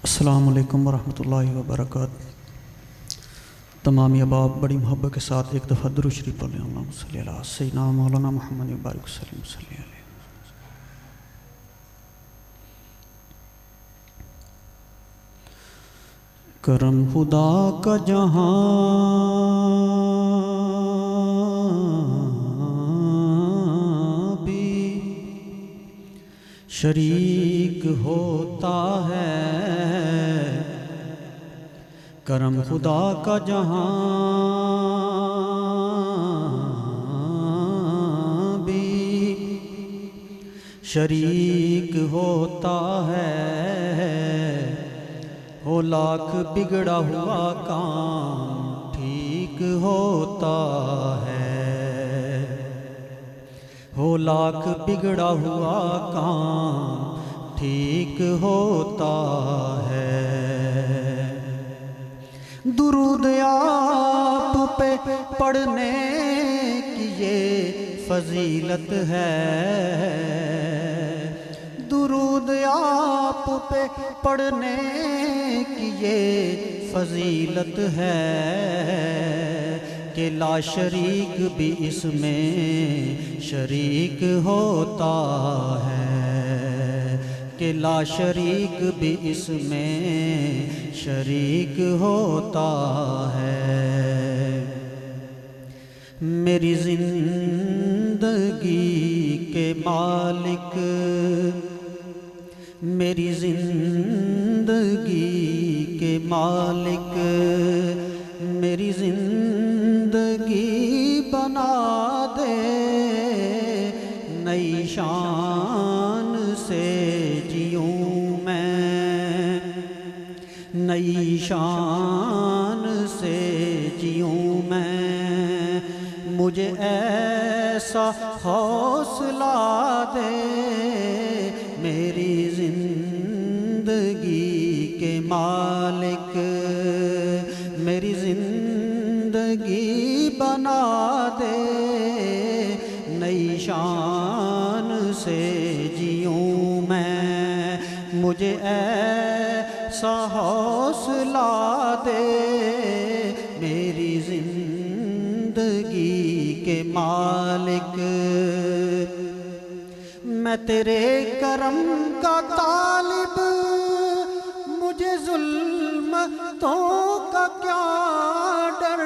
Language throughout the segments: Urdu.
السلام علیکم ورحمۃ اللہ وبرکاتہ۔ تمام احباب بڑی محبت کے ساتھ ایک دفعہ درود شریف پڑھ لیں۔ اللہم صلی علی سیدنا مولانا محمد وبارک وسلم صلی علیہ۔ کرم خدا کا جہاں بھی شریک ہوتا ہے، کرم خدا کا جہاں بھی شریک ہوتا ہے، ہو لاکھ بگڑا ہوا کام ٹھیک ہوتا ہے، ہو لاکھ بگڑا ہوا کام ٹھیک ہوتا ہے۔ درود آپ پہ پڑھنے کی یہ فضیلت ہے، درود آپ پہ پڑھنے کی یہ فضیلت ہے کہ لا شریک بھی اس میں شریک ہوتا ہے، کہ لا شریک بھی اس میں شریک ہوتا ہے۔ میری زندگی کے مالک، میری زندگی کے مالک، میری زندگی بنا دے نئی شان سے جیوں میں، نئی شان سے جیوں میں، مجھے ایسا حوصلہ دے میری زندگی کے مالک، میری زندگی بنا دے نئی شان سے جیوں میں، مجھے ایسا حوصلہ دے میری زندگی کے مالک۔ میں تیرے کرم کا طالب، مجھے ظلمتوں کا کیا ڈر،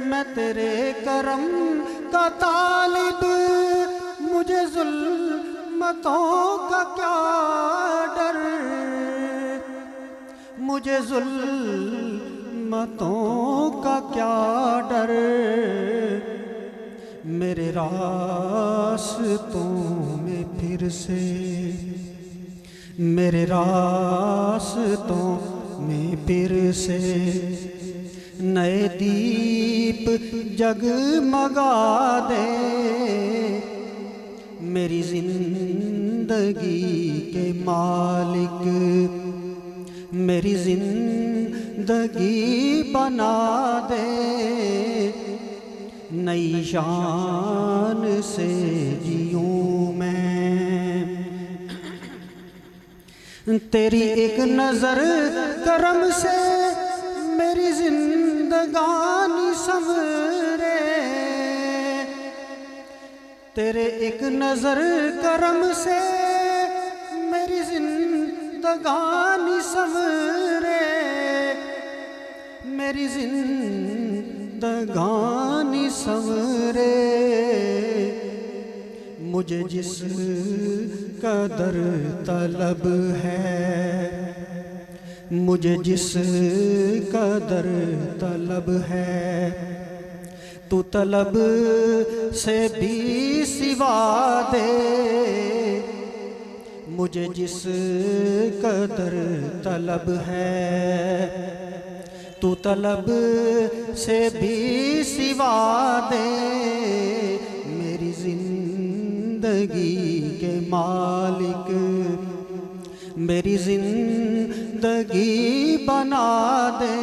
میں تیرے کرم کا طالب، مجھے ظلمتوں کا کیا ڈر، مجھے ظلمتوں کا کیا ڈر، میرے راستوں میں پھر سے، میرے راستوں میں پھر سے نئے دیپ جگمگا دے میری زندگی کے مالک، میری زندگی بنا دے نئی شان سے جیوں میں۔ تیری ایک نظر کرم سے میری زندگانی سنورے، تیرے ایک نظر کرم سے میری زندگانی سنورے، میری زندگانی سنورے، مجھے جس قدر طلب ہے، مجھے جس قدر طلب ہے، تو طلب سے بھی سوا دے، مجھے جس قدر طلب ہے، تو طلب سے بھی سوا دے میری زندگی کے مالک، میری زندگی بنا دے